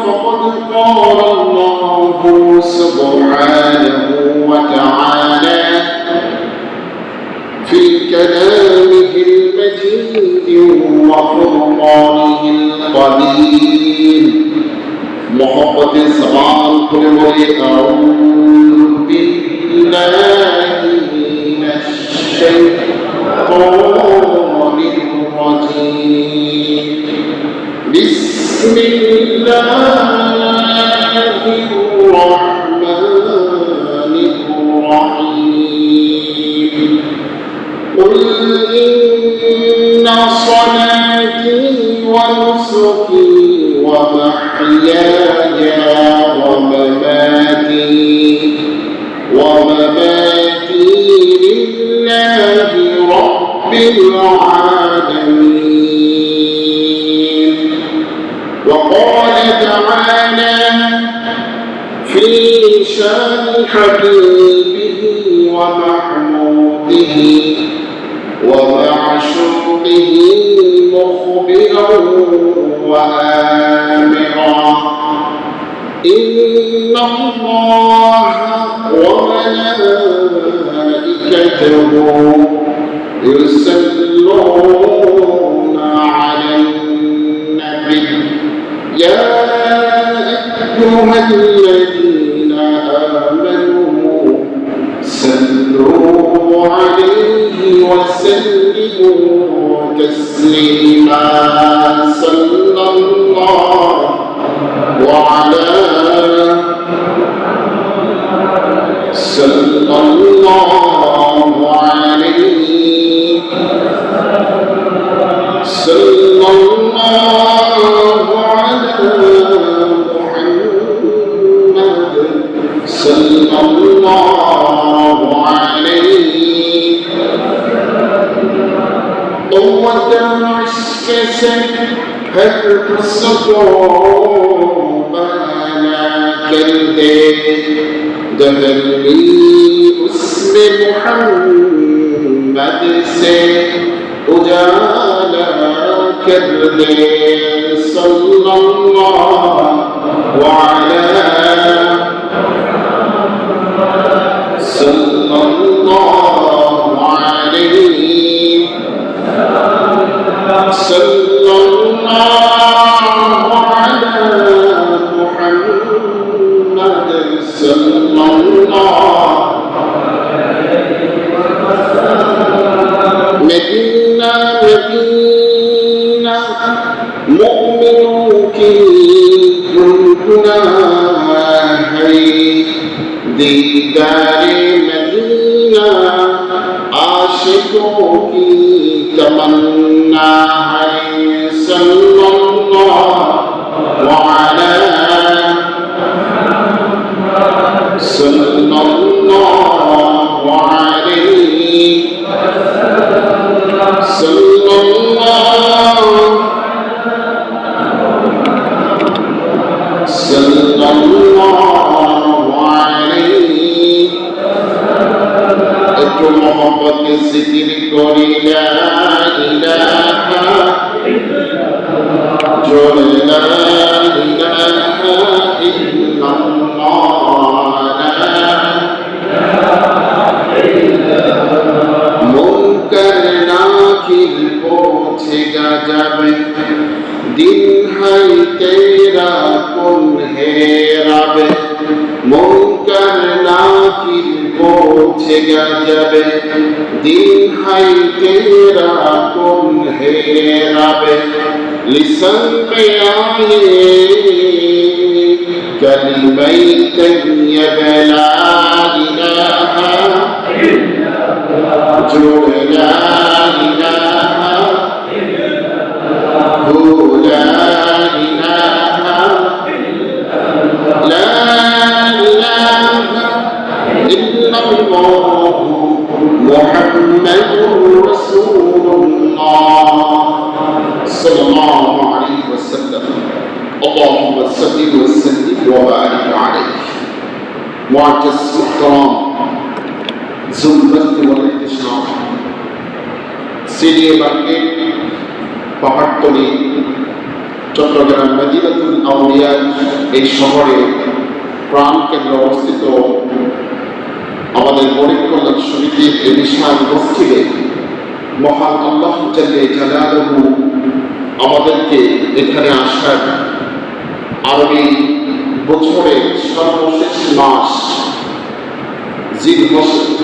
فقد قال الله سبحانه وتعالى في كلامه المجيد وفرقانه القدير محبت زبان كل أعوذ بالله من الشيطان الرجيم بسم الله الرحمن الرحيم قل إن صلاتي ونسكي ومحياي ومماتي لله رب العالمين وقال تعالى في شان حبيبه ومحموده ومعشوقه مخبرا وآمرا إن الله وملائكته يصلون على النبي يا أيها الذين آمنوا صلوا عليه وسلموا تسليما صلى الله عليه صلى الله على محمد صلى الله عليه قوة عشق हर उसको बना कर दे दहली उसमें मुहम्मद से उजाला कर दे सल्लल्लाहु अलैहि सल्लल्लाहु ala Muhammad sallallahu Medina Medina मुमिनों की गुनगुना है दीदारे मदीना आशिकों की तमन्ना है सल्लल्लाहु अलैहि একটু মোহব্বতে জিকির করি লা ইলাহা জোরে লা ইলাহা ইল্লাল্লাহ মুনকার নাকির পৌঁছেগা যাবে दिन है तेरा कौन है रब मुनकर नाकिर पहुंचेगा जब दिन है तेरा कौन है रब लिसन पे आए कलिमे तैयब ला इलाहा जो ला इलाहा لا إله إلا الله محمد رسول الله صلى الله عليه وسلم اللهم صل وسلم وبارك عليه معجز محترم زمرة والاحتشام সিরিয়া মার্কেট পাহাড়তলি চট্টগ্রাম মদিনাতুল আউলিয়া এই শহরে প্রাণকেন্দ্রে অবস্থিত আমাদের গরিব কল্যাণ সমিতির এই বিশাল মসজিদে মহান আল্লাহ জাল্লে জালালুহু আমাদেরকে এখানে আসার আরবি বছরের সর্বশেষ মাস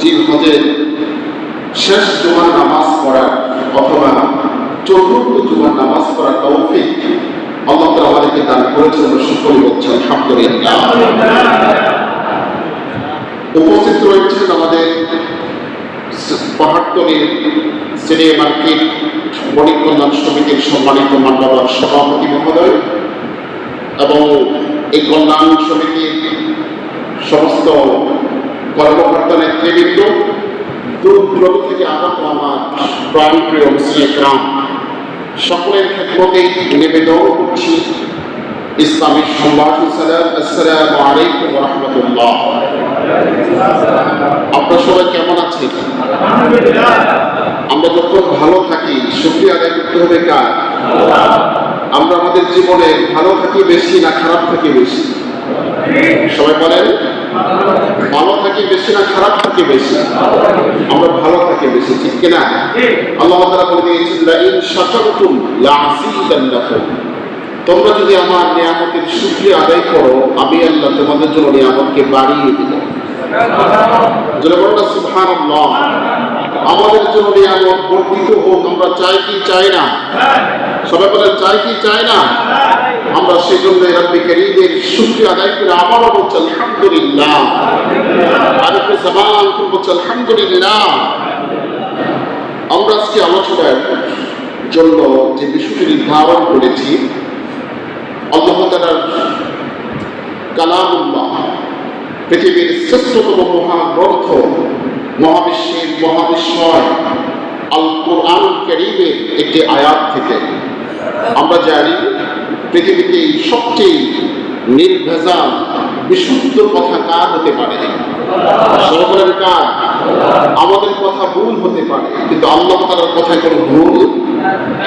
জিলহজের শেষ জুমার নামাজ পড়ার অথবা চতুর্থ জুমার নামাজ পড়ার তৌফিক আল্লাহ তাআলা আমাদেরকে দান করেছেন। আমরা সকলে বলছি আলহামদুলিল্লাহ। উপস্থিত রয়েছেন আমাদের পাহাড়তলীর সিনিয়র মার্কেট গরিব কল্যাণ সমিতির সম্মানিত মান্যবর সভাপতি মহোদয় এবং এই কল্যাণ সমিতির সমস্ত কর্মকর্তা নেতৃবৃন্দ, দূর দূরান্ত থেকে আগত আমার প্রাণপ্রিয় মুসলিম গ্রাম, সকলের খেদমতেই নিবেদন করছি ইসলামী সম্ভাষণ সালাম। আসসালামু আলাইকুম ওয়া রাহমাতুল্লাহ। আপনারা সবাই কেমন আছেন? আমরা যখন ভালো থাকি শুকরিয়া আদায় করতে হবে কার? আমরা আমাদের জীবনে ভালো থাকি বেশি না খারাপ থাকি বেশি? সবাই বলেন, ভালো থাকি বেশি না খারাপ থাকি বেশি? আমরা ভালো থাকি বেশি, ঠিক কিনা? আল্লাহ তাআলা বলে দিয়েছেন, লা ইন শাকারতুম লা আযীদান্নাকুম, তোমরা যদি আমার নিয়ামতের শুকরিয়া আদায় করো আমি আল্লাহ তোমাদের জন্য নিয়ামতকে বাড়িয়ে দেব। যারা বলেন সুবহানাল্লাহ। আমাদের জন্য নিয়ামত বর্ধিত হোক, আমরা চাই কি চাই না? সবাই বলেন, চাই কি চাই না? আমরা সেই জন্য রব্বে কারীমের শুকরিয়া আদায় করে আবারও বলছি আলহামদুলিল্লাহ। আরেকটু জবান করে বলছি আলহামদুলিল্লাহ। আমরা আজকে আলোচনার জন্য যে বিষয়টি নির্ধারণ করেছি আল্লাহ তাআলার কালামুল্লাহ, পৃথিবীর শ্রেষ্ঠতম মহাগ্রন্থ, মহাবিশ্বের মহাবিস্ময় আল কুরআনুল কারীমের একটি আয়াত থেকে। আমরা জানি পৃথিবীতে সবচেয়ে নির্ভেজাল বিশুদ্ধ কথা কার হতে পারে? সকলের কার? আমাদের কথা ভুল হতে পারে কিন্তু আল্লাহ তাআলার কথায় কোনো ভুল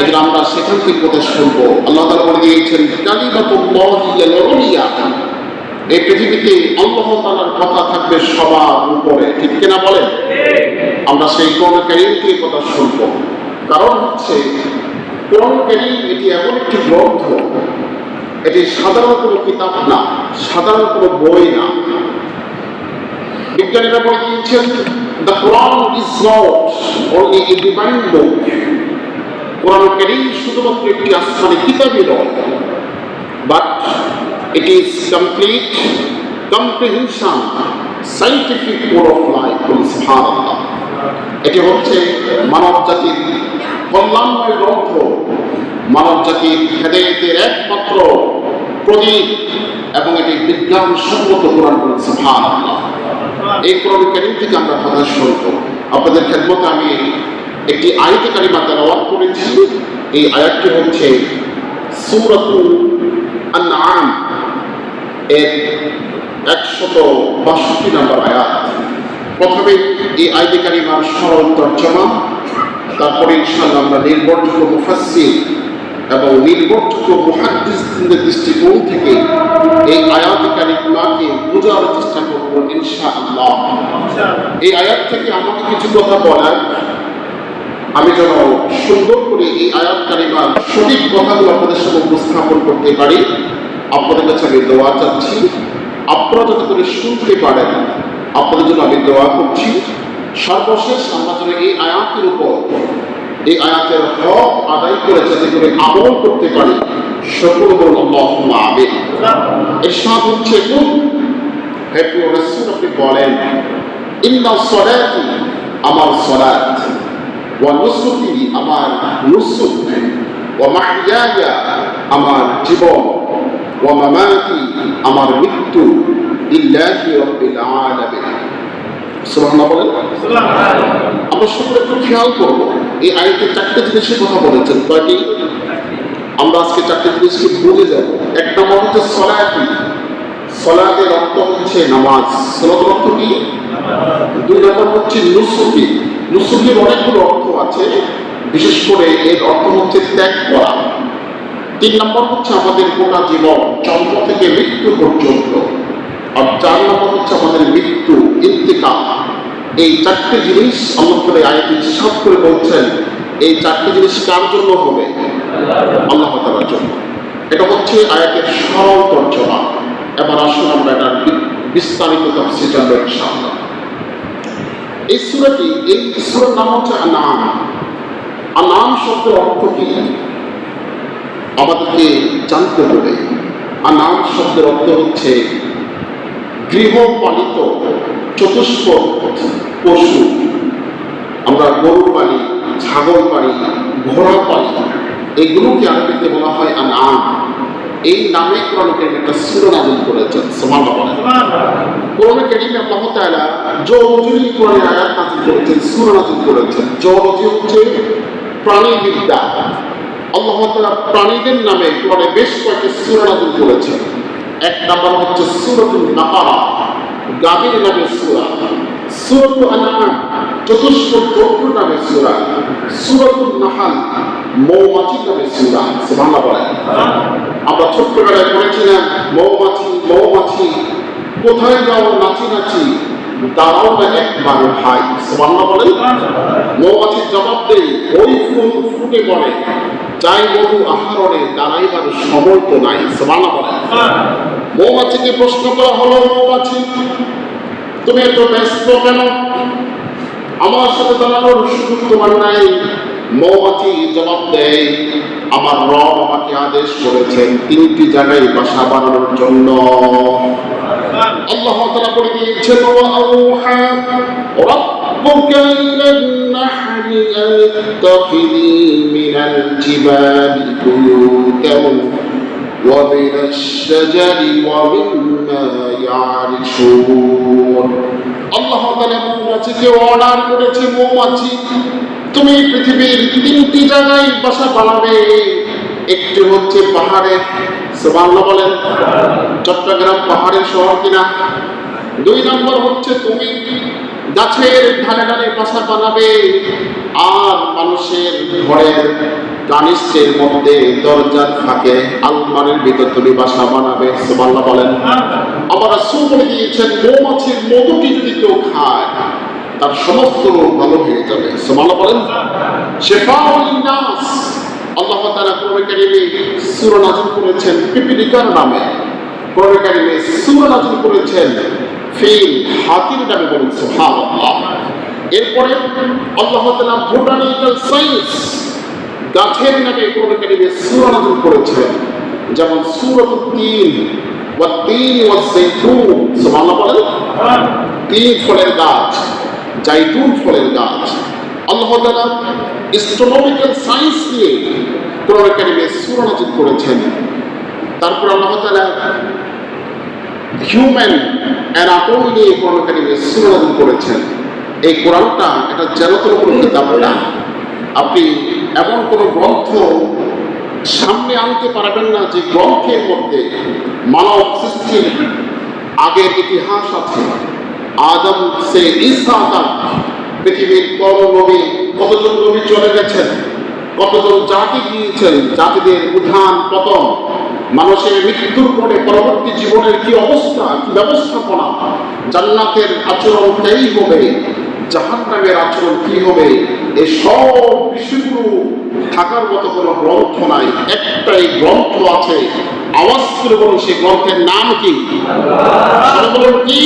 এই আমরা সেখান থেকে কথা শুনবো। আল্লাহ তাআলা বলে দিয়েছেন, কালিমাতুল্লাহি আল-উলিয়া, এই পৃথিবীতে আল্লাহ তাআলার কথা থাকবে সবার উপরে, ঠিক কিনা বলেন? আমরা সেই কোরআন কারীম থেকে কথা শুনবো। কারণ হচ্ছে কোরআন কারীম এটি এমন একটি গ্রন্থ, এটি সাধারণ কোনো কিতাব না, সাধারণ কোনো বই না। বিজ্ঞানীরা বলে দিয়েছেন, the Quran is not only a divine book, কোরআন কারীম শুধুমাত্র একটি আসমানি কিতাবই নয়, but it is complete comprehension scientific code of life. সুবহানাল্লাহ। এটি হচ্ছে মানব জাতির কল্যাণময় গ্রন্থ, মানব জাতির হেদায়েতের একমাত্র প্রদীপ এবং এটি বিজ্ঞানসম্মত কোরআন। সুবহানাল্লাহ। এই কোরআন কারীম থেকে আমরা কথা শুনব। আপনাদের খেদমতে আমি একটি আয়াতে কারিমা তেলাওয়াত করেছি। এই আয়াতটি হচ্ছে সূরাতুল আনআম এর 162 নম্বর আয়াত। প্রথমে এই আয়াতে কারিমার সরল তর্জমা, তারপরে ইনশাআল্লাহ আমরা নির্ভরযোগ্য মুফাসসির এবং নির্ভরযোগ্য মুহাদ্দিসদের দৃষ্টিকোণ থেকে এই আয়াতে কারিমাকে বোঝার চেষ্টা করব ইনশাআল্লাহ। এই আয়াত থেকে আমাকে কিছু কথা বলার, আমি যেন সুন্দর করে এই আয়াত কারিমার সঠিক কথাগুলো আপনাদের সামনে উপস্থাপন করতে পারি, আপনাদের কাছে আমি দোয়া চাচ্ছি। আপনারা যাতে করে শুনতে পারেন আপনাদের জন্য আমি দোয়া করছি। সর্বশেষ আমরা যেন এই আয়াতের উপর, এই আয়াতের হক আদায় করে যাতে করে আমল করতে পারি, সকল বলুন আল্লাহুম্মা আমিন। ইরশাদ হচ্ছে, হে প্রিয় রাসূল আপনি বলেন, ইন্না সলাতি, আমার সলাত, ওয়া নুসুকি, আমার নুসুক, ওয়া মাহইয়ায়া, আমার জীবন, ওয়া মামাতি, আমার মৃত্যু, লিল্লাহি রাব্বিল আলামিন। সুবহানাল্লাহ বলেন। আমরা সকলে একটু খেয়াল করবো, এই আয়াতে 4টে জিনিসের কথা বলেছেন। কয়টি? আমরা আজকে 4টে জিনিসকে বুঝে যাব। এক নম্বর হচ্ছে সলাতি, সলাতের অর্থ হচ্ছে নামাজ, সলাতের অর্থ কি? 2 নম্বর হচ্ছে নুসুকি, নুসুকের অনেকগুলো অর্থ আছে, বিশেষ করে এর অর্থ হচ্ছে ত্যাগ করা। 3 নম্বর হচ্ছে আমাদের গোটা জীবন জন্ম থেকে মৃত্যু পর্যন্ত, আর 4 নম্বর হচ্ছে আমাদের মৃত্যু ইন্তিকাল। এই 4টে জিনিস আল্লাহ করে আয়াতে হিসাব করে বলছেন, এই 4টে জিনিস কার জন্য হবে? আল্লাহ তাআলার জন্য। এটা হচ্ছে আয়াতের সরল তর্জমা। এবার আসুন আমরা এটার বিস্তারিত তাফসীর জানব ইনশাআল্লাহ। এই সূরার নাম হচ্ছে আনআম। আনআম শব্দের অর্থ কি আমাদেরকে জানতে হবে। আনআম শব্দের অর্থ হচ্ছে গৃহপালিত চতুষ্পদ পশু। আমরা গরু পালি, ছাগল পালি, ঘোড়া পালি, এগুলোকে আরবিতে বলা হয় আনআম। এই নামে কোরআন কারীমে একটা সূরা নাযিল করেছেন। সুবহানাল্লাহ বলেন। কোরআন কারীমে আল্লাহ তাআলা জুওলজি কোরআনের আয়াত নাযিল করেছেন, সূরা নাযিল করেছেন। জুওলজি হচ্ছে প্রাণীবিদ্যা। আল্লাহ তাআলা প্রাণীদের নামে কোরআনে বেশ কয়েকটি সূরা নাযিল করেছেন। এক নাম্বার হচ্ছে সূরাতুন বাকারা, গাভীর নামে সূরা। সূরাতুল আনআম চতুষ্পদ জন্তুর নামে সূরা। সূরাতুন নাহল মৌমাছির নামে সূরা। সুবহানাল্লাহ বলেন। আমরা ছোট্টবেলায় পড়েছিলাম মৌমাছি কোথায় যাও নাচি নাচি, দাঁড়াও না একবার ভাই। সুবহানাল্লাহ বলেন। মৌমাছির জবাব দেয়, ওই ফুল ফুটে পড়ে, যাই মধু আহরণে দাঁড়াইবার সময় তো নাই। সুবহানাল্লাহ বলেন। মৌমাছিকে প্রশ্ন করা হলো, মৌমাছি তুমি এত ব্যস্ত কেন? আমার সাথে দাঁড়ানোর সুযোগ তোমার নাই। মৌমাছি জবাব দেয়, আমার রব আমাকে আদেশ করেছেন 3টি জায়গায় বাসা বানানোর জন্য। আল্লাহ তাআলা বলে দিয়েছেন, ওয়াউহা রাব্বুকা ইলান নাহলি আন ইত্তাখিযী মিনাল জিবালি বুয়ুতান ওয়া মিনাশ শাজারি ওয়া মিম্মা ইয়ারিশুন। আল্লাহ তাআলা মৌমাছিকে অর্ডার করেছে, মৌমাছি তুমি পৃথিবীর 3টি জায়গায় বাসা বানাবে। একটি হচ্ছে পাহাড়ে। সুবহানাল্লাহ বলেন। চট্টগ্রাম পাহাড়ের শহর কিনা? 2 নম্বর হচ্ছে তুমি গাছের ঢালে ঢালে বাসা বানাবে। আর মানুষের ঘরের কানিষ্ঠের মধ্যে দরজার ফাঁকে আলমারির ভিতর তুমি বাসা বানাবে। সুবহানাল্লাহ বলেন। আমার রাসূল বলে দিয়েছেন, মৌমাছির মধুটি যদি কেউ খায় তার সমস্ত রোগ ভালো হয়ে যাবে। সুবহানাল্লাহ বলেন। শিফাউল লিন-নাস। আল্লাহ তাআলা কোরআন কারীমে সূরা নাযিল করেছেন পিপিলিকার নামে। কোরআন কারীমে সূরা নাযিল করেছেন ফিল, হাতির নামে। বলুন সুবহানাল্লাহ। এরপরে আল্লাহ তাআলা বোটানিক্যাল সায়েন্স, গাছের নামে কোরআন কারীমে সূরা নাযিল করেছেন। যেমন সূরাতুত তিন, ওয়াত-তিন ওয়াজ-যাইতুন। সুবহানাল্লাহ বলেন। তিন ফলের গাছ, জাইতুন ফলের গাছ। আল্লাহ তাআলা অ্যাস্ট্রোনমিক্যাল সায়েন্স নিয়ে কোরআন কারীমে সূরা নাযিল করেছেন। তারপর আল্লাহ তাআলা হিউম্যান অ্যানাটমি নিয়ে কোরআন কারীমে সূরা নাযিল করেছেন। এই কোরআনটা এটা জেরতের উপর কিতাব না। আপনি এমন কোনো গ্রন্থ সামনে আনতে পারবেন না যে গ্রন্থের মধ্যে মানব সৃষ্টির আগের ইতিহাস আছে। আদম সে ঈসা তক পৃথিবীর কোন নবী, কতজন নবী চলে গেছেন, কতজন জাতি গিয়েছেন, জাতিদের উত্থান পতন, মানুষের মৃত্যুর পরে পরবর্তী জীবনের কি অবস্থা, কি ব্যবস্থাপনা, জান্নাতের আচরণ কেই হবে, জাহান্নামের আচরণ কি হবে, এই সব বিষয়গুলো থাকার মতো কোনো গ্রন্থ নাই। একটাই গ্রন্থ আছে, আওয়াজ করে বলুন সেই গ্রন্থের নাম কি? বলুন কি?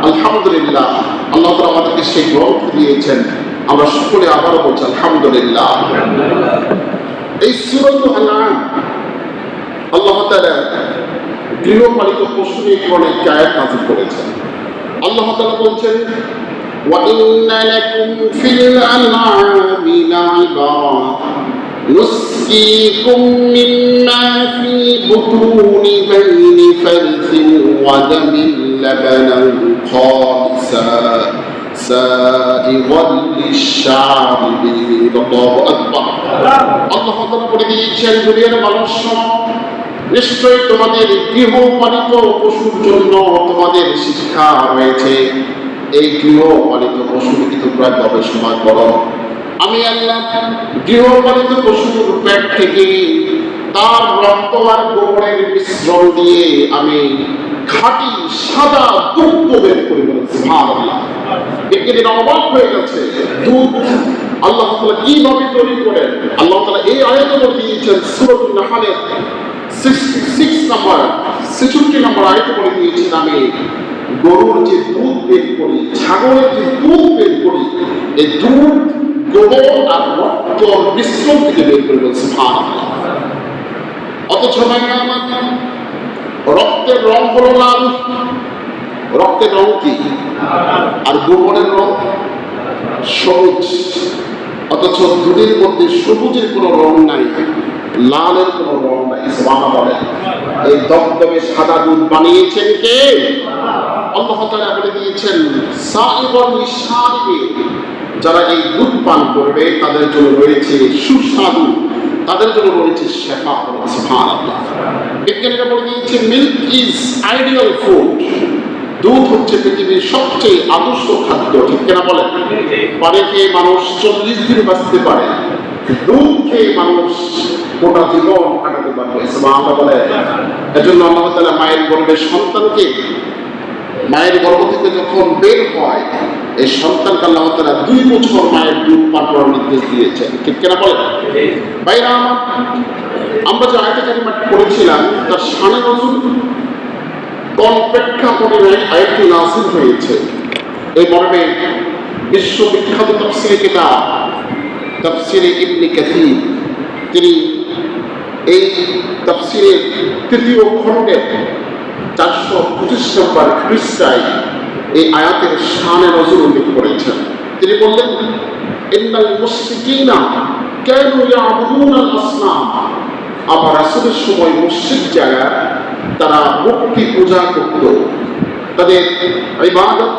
আলহামদুলিল্লাহ। আল্লাহ তাআলা আমাদেরকে সেই গ্রন্থ দিয়েছেন। আমরা সকলে আবারও বলছি আলহামদুলিল্লাহ। এই সূরাতুল আনআম আল্লাহ তাআলা গৃহপালিত পশু নিয়ে অনেক আয়াত নাযিল করেছেন। আল্লাহ তাআলা বলছেন, ওয়া ইন্না লাকুম ফিল আনআমি লা'iবরা নুসকিকুম মিম্মা ফি বুতুনি বাইনি ফারসিন ওয়া দামিন লাবানান খালিসা সাইগাল লিশ-শারিবিন। আল্লাহু আকবার। আল্লাহ তাআলা বলে দিয়েছেন, দুনিয়ার মানুষ নিশ্চয়ই তোমাদের গৃহপালিত পশুর জন্য তোমাদের শিক্ষা রয়েছে। এই গৃহপালিত পশুর কি তোমরা গবেষণা করো। আমি আল্লাহ গৃহপালিত পশুর পেট থেকে তার রক্ত আর গোবরের মিশ্রণ দিয়ে আমি খাঁটি সাদা দুধ বের করে বলেছি। সুবহানাল্লাহ। বিজ্ঞানীরা অবাক হয়ে গেছে, দুধ আল্লাহ তাআলা কিভাবে তৈরি করেন। আল্লাহ তাআলা এই আয়াতে বলে দিয়েছেন সূরাতুন নাহলের 66 নম্বর আয়াতে বলে দিয়েছেন, আমি গরুর যে দুধ বের করি, ছাগলের যে দুধ বের করি, এই দুধ গোবর আর রক্ত মিশ্রণ থেকে বের করে বলছে। সুবহানাল্লাহ। অথচ রক্তের রং হলো লাল, রক্তের রং কি? আর গোবরের রং সবুজ। অথচ দুধের মধ্যে সবুজের কোনো রং নাই, লালের কোনো রং নাই। সুবহানাল্লাহ। এই দবদবে সাদা দুধ বানিয়েছেন কে? আল্লাহ তাআলা বলে দিয়েছেন, সাইগন লিশারিবিন, যারা এই দুধ পান করবে তাদের জন্য রয়েছে সুস্বাদু, তাদের জন্য রয়েছে শেফা। সুবহানাল্লাহ। বিজ্ঞানীরা বলে দিয়েছে, মিল্ক ইজ আইডিয়াল ফুড, দুধ হচ্ছে পৃথিবীর সবচেয়ে আদর্শ খাদ্য। ঠিক কিনা বলেন? পানি খেয়ে মানুষ 40 দিন বাঁচতে পারে, দুধ খেয়ে মানুষ গোটা জীবন কাটাতে পারবে। সুবহানাল্লাহ বলে। এজন্য আল্লাহ তাআলা মায়ের গর্ভে সন্তানকে, মায়ের গর্ভ থেকে যখন বের হয়, এই সন্তানকে আল্লাহ তাআলা 2 বছর মায়ের দুধ পান করার নির্দেশ দিয়েছেন। ঠিক কিনা বলেন? ভাইরা আমার, আমরা যে আয়াতে কারিমা পড়েছিলাম তার শানে নজুল কোন প্রেক্ষাপটে আয়াতটি নাযিল হয়েছে, এই মর্মে বিশ্ববিখ্যাত তাফসীরে কিতাব তাফসীরে ইবনে কাসীর, তিনি এই তাফসীরের 3য় খণ্ডের 425 নম্বর পৃষ্ঠায় এই আয়াতের শানে নজুল উল্লেখ করেছেন। তিনি বললেন, ইন্নাল মুশরিকিনা কানু ইয়াবুদুনাল আসনাম, আমার রাসূলের সময় মুশরিক যারা, তারা মূর্তি পূজা করত, তাদের ইবাদত,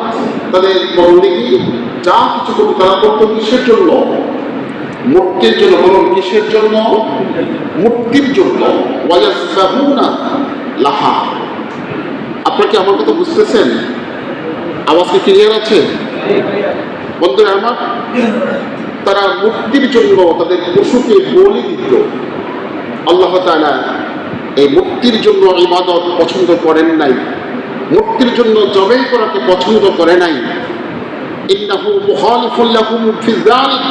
তাদের বন্দেগী যা কিছু করত তারা করত কিসের জন্য? মূর্তির জন্য। বলুন কিসের জন্য? মূর্তির জন্য। ওয়ায়াসবাহুনা লাহা। আপনারা কি আমার কথা বুঝতেছেন? আওয়াজ কি ক্লিয়ার আছে? বন্ধুরা আমার, তারা মূর্তির জন্য তাদের পশুকে বলি দিত। আল্লাহ তাআলা এই মূর্তির জন্য ইবাদত পছন্দ করেন নাই, মূর্তির জন্য জবাই করাকে পছন্দ করে নাই। ইন্নাহু মুখালিফুল লাহুম ফি যালিক,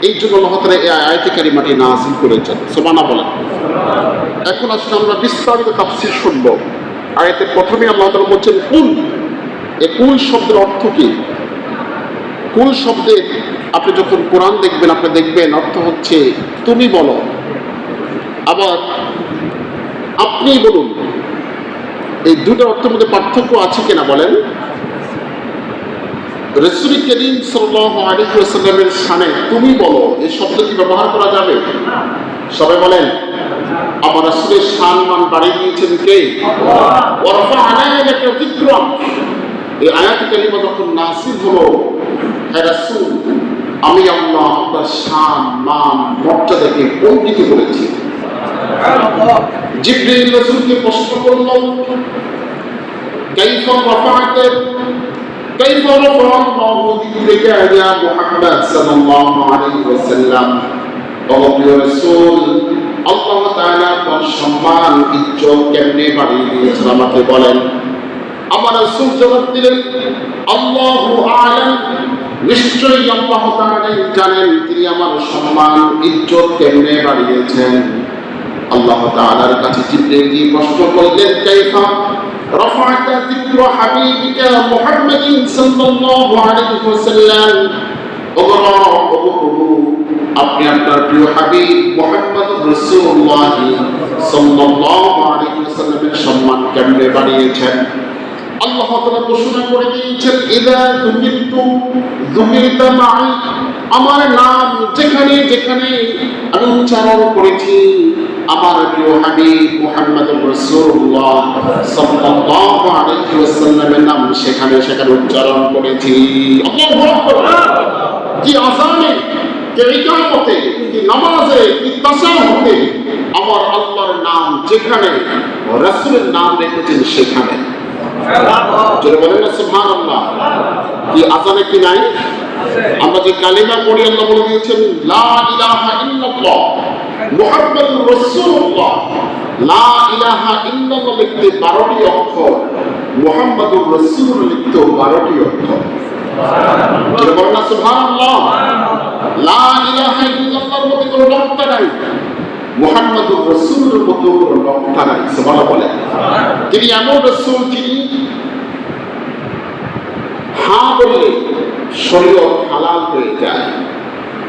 এই জন্য আল্লাহ তাআলা এই আয়াতে কারিমাটি নাযিল করেছেন। সুবহানাল্লাহ বলেন। এখন আসলে আমরা বিস্তারিত তাফসীর শুনব। আয়াতের প্রথমে আল্লাহ তাআলা বলছেন কুল। এই কুল শব্দের অর্থ কি? কুল শব্দের আপনি যখন কোরআন দেখবেন, আপনি দেখবেন অর্থ হচ্ছে তুমি বলো, আবার আপনি বলুন। এই দুটোর অর্থের মধ্যে পার্থক্য আছে কিনা বলেন? রাসূল করিম সাল্লাল্লাহু আলাইহি ওয়াসাল্লামের শানে তুমি বলো এই শব্দ কি ব্যবহার করা যাবে? সবাই বলেন। আমার রাসূলের সম্মান বাড়িয়ে দিয়েছেন কে? আল্লাহ। ওয়া রাফা'না লাকা যিকরাক। এই আয়াত কারিমা যখন নাযিল হলো, হে রাসূল, আমি আল্লাহ আপনার সম্মান মর্যাদাকে বর্ধিত করেছি। জিবরিল রাসূলকে প্রশ্ন করল, কাইফা রাফা'তা কাইফা রাফা'a আল্লাহু যিকরাকা ইয়া মুহাম্মদ সাল্লাল্লাহু আলাইহি ওয়াসাল্লাম। ও প্রিয় রাসূল, আল্লাহ তাআলা আপনার সম্মান ইজ্জত কেমনে বাড়িয়ে দিয়েছেন আমাকে বলেন। আমার রাসূল জবাব দিলেন, আল্লাহু আ'লাম, নিশ্চয়ই আল্লাহ তাআলাই জানেন তিনি আমার সম্মান ইজ্জত কেমনে বাড়িয়েছেন। আল্লাহ তাআলার কাছে জিবরিল গিয়ে প্রশ্ন করলেন, কাইফা রাফা'তা যিকরা হাবিবিকা মুহাম্মাদিন সাল্লাল্লাহু আলাইহি ওয়াসাল্লাম। আপনি আপনার প্রিয় হাবিব মুহাম্মদ রাসূলুল্লাহ সাল্লাল্লাহু আলাইহি ওয়াসাল্লামের সম্মান কেমনে বাড়িয়েছেন? আল্লাহ তাআলা ঘোষণা করে দিয়েছেন, ইযা যুকিরতু যুকিরতা মা'i, আমার নাম যেখানে যেখানে আমি উচ্চারণ করেছি, আমার প্রিয় হাবিব মুহাম্মদ রাসূলুল্লাহ সাল্লাল্লাহু আলাইহি ওয়াসাল্লামের নাম সেখানে সেখানে উচ্চারণ করেছি। আল্লাহু আকবার। কি আযানে, কি ইকামতে, কি নামাজে, কি তাশাহুদে আমার আল্লাহর নাম যেখানে, রাসূলের নাম রেখেছেন সেখানে। জোরে বলেন না সুবহানাল্লাহ। কি আযানে কি নাই? আমরা যে কালিমা পড়ি, আল্লাহ বলে দিয়েছেন লা ইলাহা ইল্লাল্লাহ, মুহাম্মাদুর রাসূলুল্লাহ, লা ইলাহা ইল্লাল্লাহ লিখতে 12টি অক্ষর, মুহাম্মাদুর রাসূল লিখতে 12টি অক্ষর। বলুন সুবহানাল্লাহ। লা ইলাহা ইল্লাল্লাহর মধ্যে কোনো নক্তা নাই, মুহাম্মাদুর রাসূলের মধ্যে কোনো নক্তা নাই। সুবহানাল্লাহ বলেন। তিনি এমন রাসূল যিনি হ্যাঁ বললে শরীয়ত হালাল হয়ে যায়,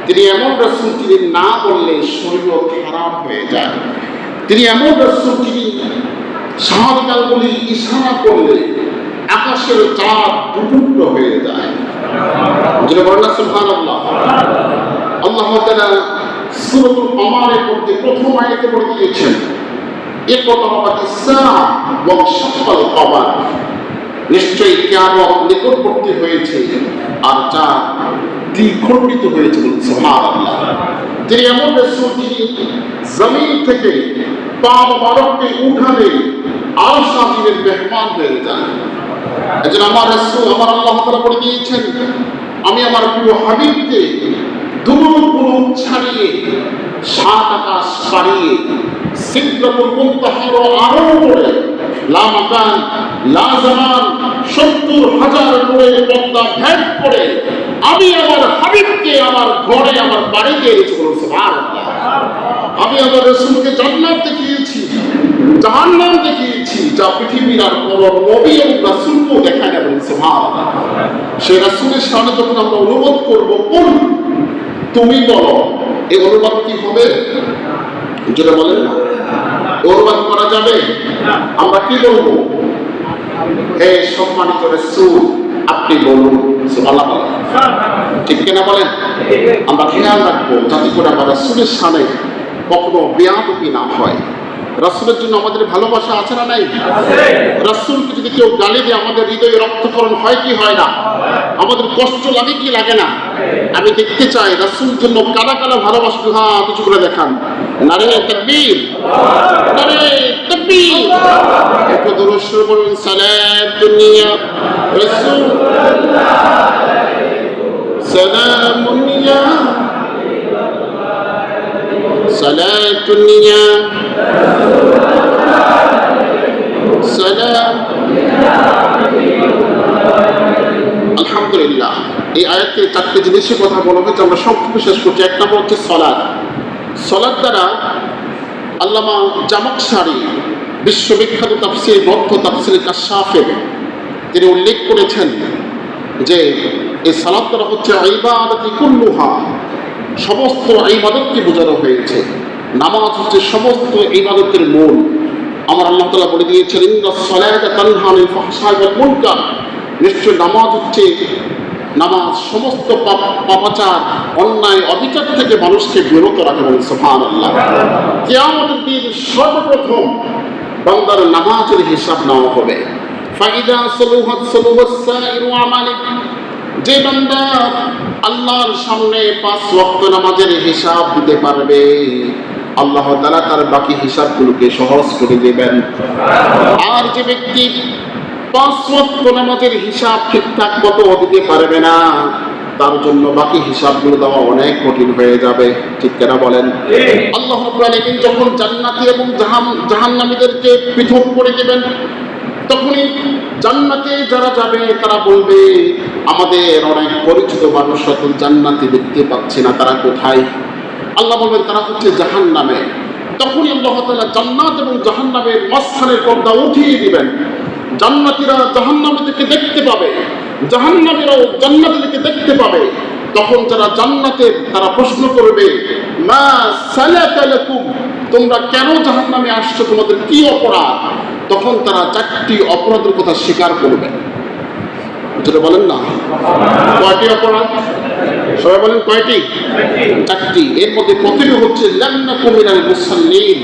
তিনি এমন রাসূল যিনি না বললে শরীয়ত হারাম হয়ে যায়, তিনি এমন রাসূল যিনি শাহাদাত আঙ্গুলি ইশারা করলে আকাশের চাঁদ দুটুকরো হয়ে যায়। যিনি বলেন সুবহানাল্লাহ। আল্লাহ তাআলা সূরাতুল কমারের মধ্যে প্রথম আয়াতে বলে দিয়েছেন, ইকতারাবাতিস সাআ ওয়া শাক্কাল কমার, নিশ্চয়ই কিয়ামত নিকটবর্তী হয়েছে আর চাঁদ দ্বিখণ্ডিত হয়েছে। সুবহানাল্লাহ। তিনি এমন রাসূল যিনি জমিন থেকে পা মোবারককে উঠালে আরশ আজিমের মেহমান হয়ে যান। এজন্য আমার রাসূল, আমার আল্লাহ তাআলা বলে দিয়েছেন, আমি আমার প্রিয় হাবিবকে দুরুদ ছাড়িয়ে 7 আকাশ পাড়িয়ে সিদরাতুল মুনতাহার আরো উপরে লা মাকান লা জামান 70,000 নূরের পর্দা ভেদ করে আমি আমার হাবিবকে আমার ঘরে আমার বাড়িতে এনেছি। সুবহানাল্লাহ। আমি আমার রাসূলকে জান্নাত দেখিয়েছি, জাহান্নাম দেখিয়েছি, যা পৃথিবীর আর কোন নবী এবং রাসূলকেও দেখায় না। সুবহানাল্লাহ। সেই রাসূলের সামনে যখন আমরা অনুবাদ করব, কোন তুমি বলো, এই অনুবাদ কি হবে? যেটা বলেন না, অনুবাদ করা যাবে? আমরা কি বলবো? হে সম্মানিত রাসূল, আপনি বলুন। সুবহানাল্লাহ। ঠিক কিনা বলেন? আমরা খেয়াল রাখবো যাতে করে আমরা রাসূলের সামনে কখনো বেয়াদবি না হয়। রাসূলের জন্য আমাদের ভালোবাসা আছে না নাই? রাসূলকে যদি কেউ গালি দেয় আমাদের হৃদয়ে রক্তক্ষরণ হয় কি হয় না? আমাদের কষ্ট লাগে কি লাগে না? আমি দেখতে চাই রাসূলের জন্য কারা কারা ভালোবাসা হাত উঁচু করে দেখান। নারে তাকবীর, নারে তাকবীর। একটু দরুদ শরীফ পড়ুন। সালাতুন ইয়া রাসূলুল্লাহ, সালামুন ইয়া, সালাতুন ইয়া সালাম। আলহামদুলিল্লাহ। এই আয়াতে 4টি জিনিসের কথা বলা হয়েছে, আমরা সংক্ষেপে শেষ করছি। এক নম্বর হচ্ছে সালাত। সালাত দ্বারা আল্লামা জামাখশারি বিশ্ববিখ্যাত তাফসীর গ্রন্থ তাফসীরে কাশাফে তিনি উল্লেখ করেছেন যে এই সালাত দ্বারা হচ্ছে ইবাদতি কুল্লুহা, সমস্ত ইবাদতকে বোঝানো হয়েছে। নামাজ হচ্ছে সমস্ত ইবাদতের মূল। আমার আল্লাহ তাআলা বলে দিয়েছেন, ইন্নাস সালাতা তানহা আনিল ফাহশাই ওয়াল মুনকার, নিশ্চয় নামাজ হচ্ছে, নামাজ সমস্ত পাপাচার অন্যায় অবিচার থেকে মানুষকে বিরত রাখে। বলেন সুবহানাল্লাহ। কিয়ামতের দিন সর্বপ্রথম বান্দার নামাজের হিসাব নেওয়া হবে। ফাইদা সালুহাত সালুহাস সাইরু আমালিক, যে বান্দা আল্লাহর সামনে 5 ওয়াক্ত নামাজের হিসাব দিতে পারবে, আল্লাহ তাআলা তার বাকি হিসাবগুলোকে সহজ করে দেবেন। আর যে ব্যক্তি 5 ওয়াক্ত নামাজের হিসাব ঠিকঠাক মতো দিতে পারবে না, তার জন্য বাকি হিসাবগুলো দেওয়া অনেক কঠিন হয়ে যাবে। ঠিক কিনা বলেন? আল্লাহ রাব্বুল আলামিন যখন জান্নাতি এবং জাহান্নামীদেরকে পৃথক করে দেবেন, তখনই জান্নাতে যারা যাবে তারা বলবে, আমাদের অনেক পরিচিত মানুষ সকল জান্নাতে দেখতে পাচ্ছি না, তারা কোথায়? আল্লাহ বলবেন তারা হচ্ছে জাহান্নামে। তখনই আল্লাহ তাআলা জান্নাত এবং জাহান্নামের মাঝখানের পর্দা উঠিয়ে দিবেন। জান্নাতীরা জাহান্নামীদেরকে দেখতে পাবে, জাহান্নামীরাও জান্নাতীদেরকে দেখতে পাবে। তখন যারা জান্নাতের, তারা প্রশ্ন করবে, মা সালাকা লাকুম, তোমরা কেন জাহান্নামে আসছো, তোমাদের কি অপরাধ? তখন তারা 4টি অপরাধের কথা স্বীকার করবে। যেটা বলেন না, কয়টি অপরাধ? সবাই বলেন কয়টি? 4টি। এর মধ্যে প্রথমে হচ্ছে লাম নাকুম মিনাল মুসাল্লিন,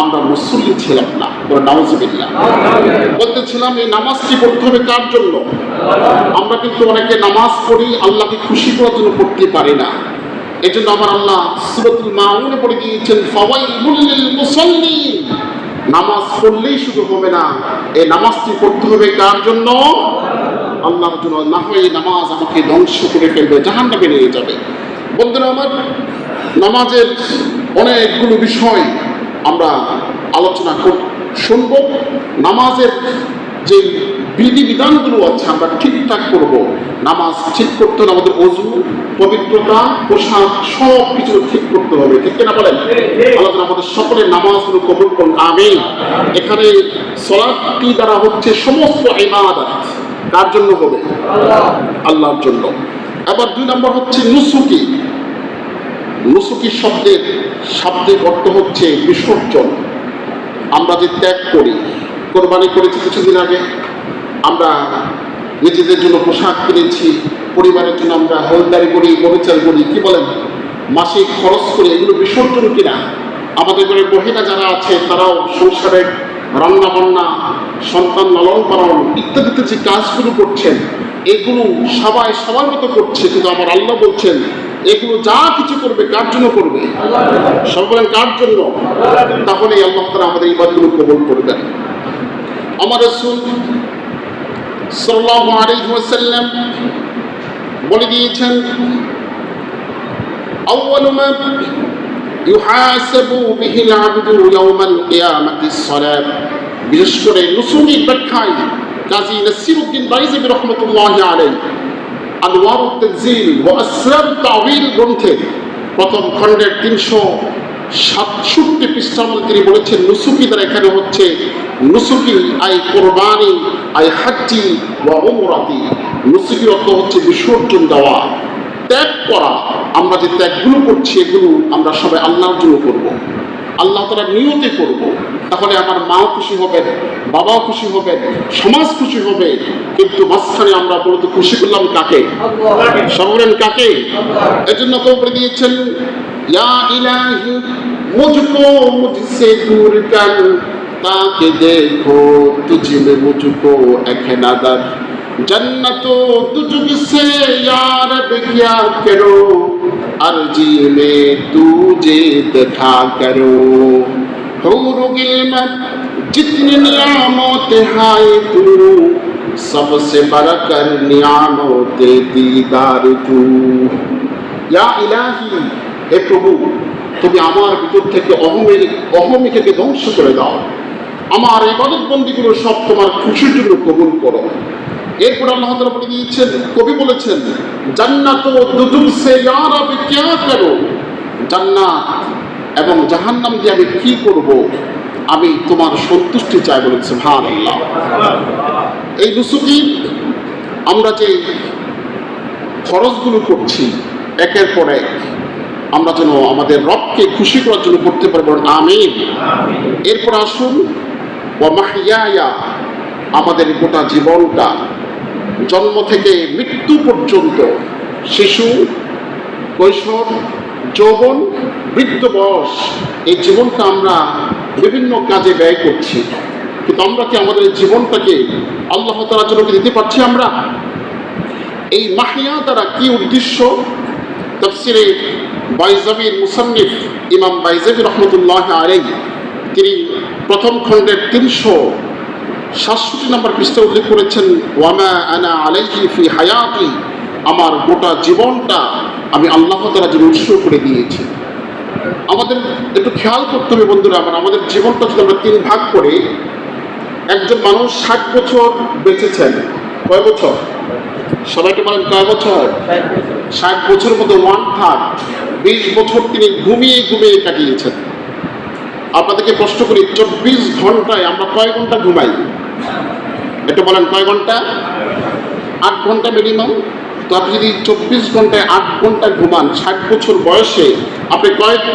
আমরা মুসল্লি ছিলাম না। নাউযুবিল্লাহ। বলতেছিলাম এই নামাজটি পড়তে হবে কার জন্য? আমরা কিন্তু অনেকে নামাজ পড়ি আল্লাহকে খুশি করার জন্য পড়তে পারি না। এই জন্য আমার আল্লাহ সূরাতুল মাউনে পড়ে দিয়েছেন, ফাওয়াইলুল লিল মুসাল্লিন, নামাজ পড়লেই শুধু হবে না, এই নামাজটি পড়তে হবে কার জন্য? আল্লাহর জন্য। না হয় এই নামাজ আমাকে ধ্বংস করে ফেলবে, জাহান্নামে নিয়ে যাবে। বন্ধুরা আমার, নামাজের অনেকগুলো বিষয় আমরা আলোচনা শুনব। নামাজের যে বিধিবিধানগুলো আছে আমরা ঠিকঠাক করব। নামাজ ঠিক করতে হলে আমাদের ওযু, পবিত্রতা, পোশাক সব কিছু ঠিক করতে হবে, ঠিক কিনা বলেন? আল্লাহ আমাদের সকলের নামাজগুলো কবুল করুন, আমিন। এখানে সালাতটি দ্বারা হচ্ছে সমস্ত ইবাদত কার জন্য হবে? আল্লাহর জন্য। আবার 2 নম্বর হচ্ছে নুসুকি। নুসুকি শব্দের শাব্দিক অর্থ হচ্ছে বিসর্জন। আমরা যে ত্যাগ করি, কোরবানি করেছি কিছুদিন আগে, আমরা নিজেদের জন্য পোশাক কিনেছি, পরিবারের জন্য আমরা হলদারি করি, পরিচয় করি, কি বলেন, মাসিক খরচ করি, এগুলো বিসর্জন কিনা? আমাদের ঘরে মহিলা যারা আছে তারাও সংসারে রান্না বান্না, সন্তান লালন পালন ইত্যাদিতে যে কাজগুলো করছেন এগুলো সবাই সবার মতো করছে, কিন্তু আমার আল্লাহ বলছেন এগুলো যা কিছু করবে কার জন্য করবে? সবাই বলেন কার জন্য? তাহলে আল্লাহ তাআলা আমাদের ইবাদতগুলো কবুল করবেন। আমার রাসূল সাল্লাল্লাহু আলাইহি ওয়াসাল্লাম বলে দিয়েছেন, আউয়ালু মা ইউহাসাবু বিহিল আবদু ইয়াওমাল কিয়ামাতিস সালাত। বিশেষ করে নুসুকি ব্যাখ্যায় কাজী নাসিরউদ্দিন বাইজি রাহমাতুল্লাহি আলাইহি আনওয়ারুত তানজিল ওয়া আসরারুত তাওয়িল গ্রন্থে প্রথম খণ্ডের 367 পৃষ্ঠার মধ্যে তিনি বলেছেন, নুসুকি দ্বারা এখানে হচ্ছে নুসুকি আই কোরবানি আই হাজ্জি ওয়া উমরাতি। নুসুকির অর্থ হচ্ছে বিসর্জন দেওয়া, ত্যাগ করা। আমরা যে ত্যাগগুলো করছি এগুলো আমরা সবাই আল্লাহর জন্য করব, আল্লাহ তাআলার নিয়তে করব। তাহলে আমার মাও খুশি হবেন, বাবাও খুশি হবেন, সমাজ খুশি হবে। কিন্তু মাঝখানে আমরা বলতে খুশি করলাম কাকে? সবরেন কাকে? এজন্য কেউ বলে দিয়েছেন, ইয়া ইলাহি মুঝকো মুঝসে দূর কর তাকে দেখো তুঝে মুঝকো এক নজর जन्नतो तुझसे यार क्या करो अर्जी में तुझे देखा करो हूर गिलमत जितनी नियामत है तू सबसे बढ़कर नियामत दीदार तू। या इलाही, हे प्रभु তুমি আমার ভিতর থেকে অহমিকাকে ধ্বংস করে দাও, আমার ইবাদত বন্দিগুলো সব তোমার খুশির জন্য কবুল করো। এরপর আল্লাহ তাআলা বলে দিয়েছেন, কবি বলেছেন, জান্নাত ও দুজুক সে ইয়া রব কিয়া করো। জান্নাত এবং জাহান্নাম দিয়ে আমি কি করব? আমি তোমার সন্তুষ্টি চাই বলেছে। সুবহানাল্লাহ। এই নুসুকি আমরা যে খরচগুলো করছি একের পর এক, আমরা যেন আমাদের রবকে খুশি করার জন্য করতে পারবো, আমিন। এরপর আসুন ওয়া মাহইয়ায়া, আমাদের গোটা জীবনটা জন্ম থেকে মৃত্যু পর্যন্ত, শিশু, কৈশোর, যৌবন, বৃদ্ধ বয়স, এই জীবনটা আমরা বিভিন্ন কাজে ব্যয় করছি। কিন্তু আমরা কি আমাদের জীবনটাকে আল্লাহ তাআলার জন্য দিতে পারছি? আমরা এই মাহিয়া দ্বারা কি উদ্দেশ্য? তাফসিরে বাইজাবির মুসান্নিফ ইমাম বাইজাবি রহমতুল্লাহ আলাইহি তিনি প্রথম খণ্ডের 367 নম্বর পৃষ্ঠা উল্লেখ করেছেন, ওয়ামা আনা আলাইহি ফি হায়াতি, আমার গোটা জীবনটা আমি আল্লাহ তাআলার জন্য উৎসর্গ করে দিয়েছি। আমাদের একটু খেয়াল করতে হবে বন্ধুরা, আমাদের জীবনটা যদি আমরা 3 ভাগ করে, একজন মানুষ 60 বছর বেঁচেছেন, কয় বছর? সবাইকে বলেন কয় বছর? 60 বছরের মধ্যে 1/3 20 বছর তিনি ঘুমিয়ে ঘুমিয়ে কাটিয়েছেন। আপনাদেরকে প্রশ্ন করি, 24 ঘন্টায় আমরা কয় ঘন্টা ঘুমাই? এটা বলেন কয় ঘন্টা? 8 ঘন্টা মিনিমাম। তো আপনি যদি 24 ঘন্টায় 8 ঘন্টা ঘুমান, 60 বছর বয়সে আপনি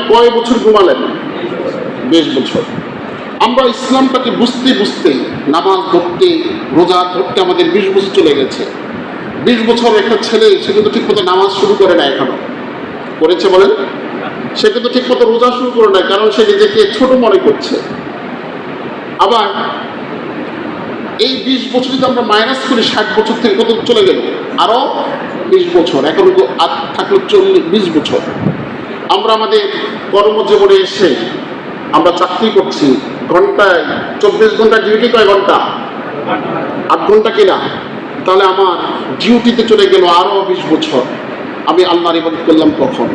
কয় বছর ঘুমালেন? 20 বছর। আমরা ইসলামটাকে বুঝতে বুঝতে, নামাজ ধরতে, রোজা ধরতে আমাদের 20 বছর চলে গেছে। 20 বছর একটা ছেলে, সে কিন্তু ঠিক মতো নামাজ শুরু করে না, এখনো করেছে বলেন? সে কিন্তু ঠিক মতো রোজা শুরু করে না, কারণ সে নিজেকে ছোট মনে করছে। আবার এই 20 বছর যদি আমরা মাইনাস করি, 60 বছর থেকে কত চলে গেল? আরো 20 বছর, এখন থাকলো 20 বছর। আমরা আমাদের কর্মজীবনে এসে আমরা চাকরি করছি, ঘন্টায় 24 ঘন্টা ডিউটি, কয় ঘন্টা? 8 ঘন্টা কিনা? তাহলে আমার ডিউটিতে চলে গেল আরো 20 বছর। আমি আল্লাহর ইবাদত করলাম কখন?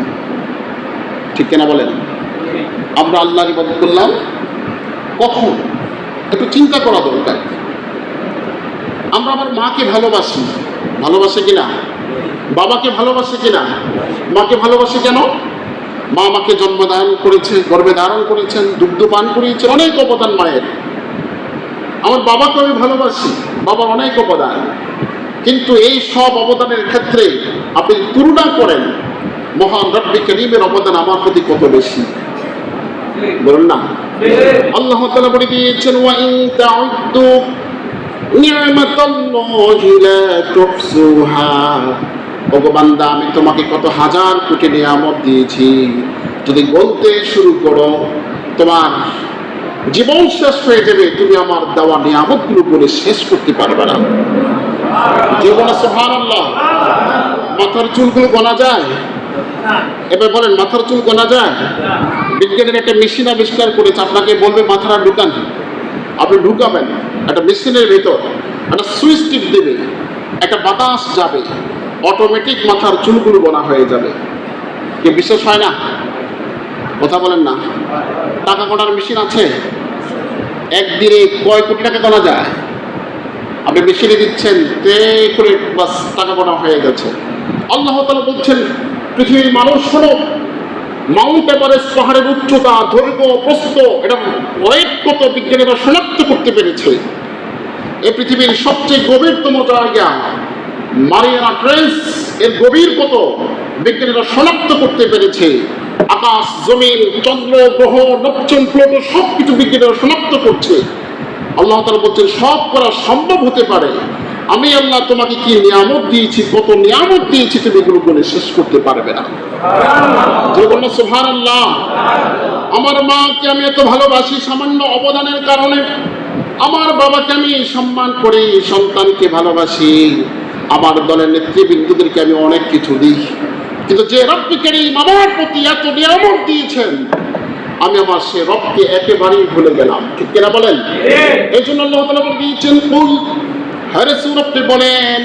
ঠিক কিনা বলেন? আমরা আল্লাহর ইবাদত করলাম কখন? একটু চিন্তা করা দরকার। আমরা আমার মাকে ভালোবাসি, ভালোবাসে কিনা? বাবাকে ভালোবাসে কিনা? মাকে ভালোবাসে কেন? মা আমাকে জন্মদান করেছে, গর্ভে ধারণ করেছেন, দুগ্ধ পান করিয়েছে, অনেক অবদান মায়ের। আমার বাবাকে আমি ভালোবাসি, বাবার অনেক অবদান। কিন্তু এই সব অবদানের ক্ষেত্রে আপনি তুলনা করেন মহান রব্বে কারীমের অবদান আমার প্রতি কত বেশি, বলুন না? আল্লাহ তাআলা বলে দিয়েছেন, ওয়া ইন তাউদ্দু নি'মাতাল্লাহি লা তুহসুহা। ওগো বান্দা, আমি তোমাকে কত হাজার কোটি নিয়ামত দিয়েছি, যদি বলতে শুরু করো তোমার জীবন শেষ হয়ে যাবে, তুমি আমার দেওয়া নিয়ামতগুলো বলে শেষ করতে পারবে না। জীবনে সুবহানাল্লাহ। মাথার চুলগুলো গোনা যায়? এবার বলেন, মাথার চুল গোনা যায়? বিজ্ঞানের একটা মেশিন আবিষ্কার করেছে, আপনাকে বলবে মাথাটা ঢুকান, আপনি ঢুকাবেন, একটা মেশিনের ভেতর একটা সুইচ টিপ দেবে, একটা বাতাস যাবে, অটোমেটিক মাথার চুলগুলো গোনা হয়ে যাবে। কি বিশ্বাস হয় না? কথা বলেন না। টাকা গোনার মেশিন আছে, একদিনে কয় কোটি টাকা গোনা যায়? আপনি মেশিনে দিচ্ছেন, তে করে বাস টাকা গোনা হয়ে গেছে। আল্লাহ তাআলা বলছেন, পৃথিবীর মানুষ শোনো, মাউন্ট এভারেস্ট পাহাড়ের উচ্চতা, দৈর্ঘ্য, প্রস্থ, এটা অনেক কত বিজ্ঞানীরা শনাক্ত করতে পেরেছে। এই পৃথিবীর সবচেয়ে গভীরতম জায়গা মারিয়ানা ট্রেঞ্চ, এর গভীর কত বিজ্ঞানীরা শনাক্ত করতে পেরেছে। আকাশ, জমিন, চন্দ্র, গ্রহ, নক্ষত্র, প্লুটো সবকিছু বিজ্ঞানীরা শনাক্ত করছে। আল্লাহ তাআলা বলছেন, সব করা সম্ভব হতে পারে। আমি আল্লাহ তোমাকে কি নিয়ামত দিয়েছি, কত নিয়ামত দিয়েছি, তুমি এগুলো বলে শেষ করতে পারবে না। সুবহানাল্লাহ। আমার মাকে আমি এত ভালোবাসি সামান্য অবদানের কারণে, আমার বাবাকে আমি সম্মান করি, সন্তানকে ভালোবাসি, আমার দলের নেতৃবৃন্দদেরকে আমি অনেক কিছু দিই, কিন্তু যে রব্বে কারীম আমার প্রতি এত নিয়ামত দিয়েছেন, আমি আমার সে রবকে একেবারেই ভুলে গেলাম। ঠিক কিনা বলেন? এই জন্য আল্লাহ তাআলা বলে দিয়েছেন, কুল, হে রাসূল আপনি বলেন,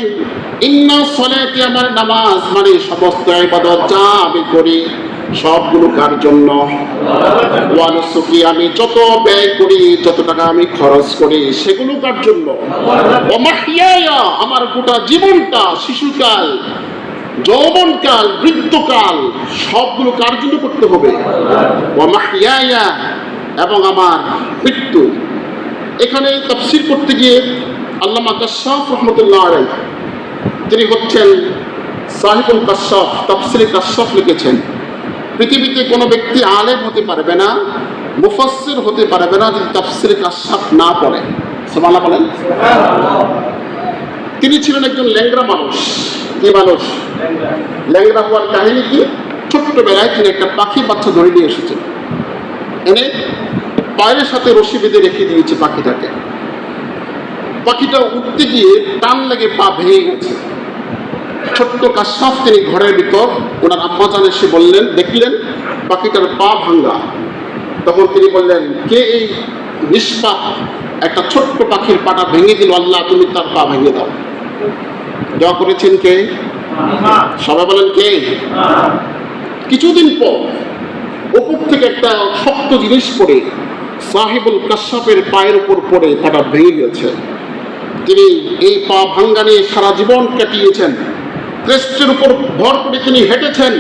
ইন্না সলাতি, আমার নামাজ মানে সমস্ত ইবাদত যা আমি করি সবগুলো কার জন্য? ওয়া নুসুকি, আমি যত ব্যয় করি, যত টাকা আমি খরচ করি সেগুলো কার জন্য? ওয়া মাহইয়ায়া, আমার গোটা জীবনটা, শিশুকাল, যৌবনকাল, বৃদ্ধকাল সবগুলো কার জন্য করতে হবে? ওয়া মাহইয়ায়া, এবং আমার মৃত্যু। এখানে তাফসীর করতে গিয়ে আল্লামা কাশশাফ রাহমাতুল্লাহ আলাইহি, তিনি হচ্ছেন সাহিবুল কাশশাফ, তাফসীরে কাশশাফ লিখেছেন, পৃথিবীতে কোনো ব্যক্তি আলেম হতে পারবে না, মুফাসসির হতে পারবে না যদি তাফসীরে কাশশাফ না পড়ে। সুবহানাল্লাহ বলেন। তিনি ছিলেন একজন ল্যাংড়া মানুষ। কি মানুষ? ল্যাংড়া হওয়ার কাহিনী কি? ছোট্টবেলায় তিনি একটা পাখি বাচ্চা ধরে নিয়ে এসেছেন, এনে পায়ের সাথে রশি বেঁধে রেখে দিয়েছে পাখিটাকে। পাখিটা উঠতে গিয়ে টান লেগে পা ভেঙে গেছে। ছোট্ট কাশশাফ তিনি ঘরের ভিতর, ওনার আম্মাজান এসে বললেন, দেখলেন পাখিটার পা ভাঙ্গা। তখন তিনি বললেন, কে এই নিষ্পাপ একটা ছোট্ট পাখির পাটা ভেঙে দিল? আল্লাহ, তুমি তার পা ভেঙে দাও। দোয়া করেছেন কে? সবাই বলেন কে? কিছুদিন পর উপর থেকে একটা শক্ত জিনিস পড়ে সাহিবুল কাশশাফের পায়ের উপর পড়ে পাটা ভেঙে গেছে। তিনি এই পা ভাঙ্গা নিয়ে সারা জীবন কাটিয়েছেন। ক্রেস্টের উপর ভর করে তিনি হেঁটেছেন।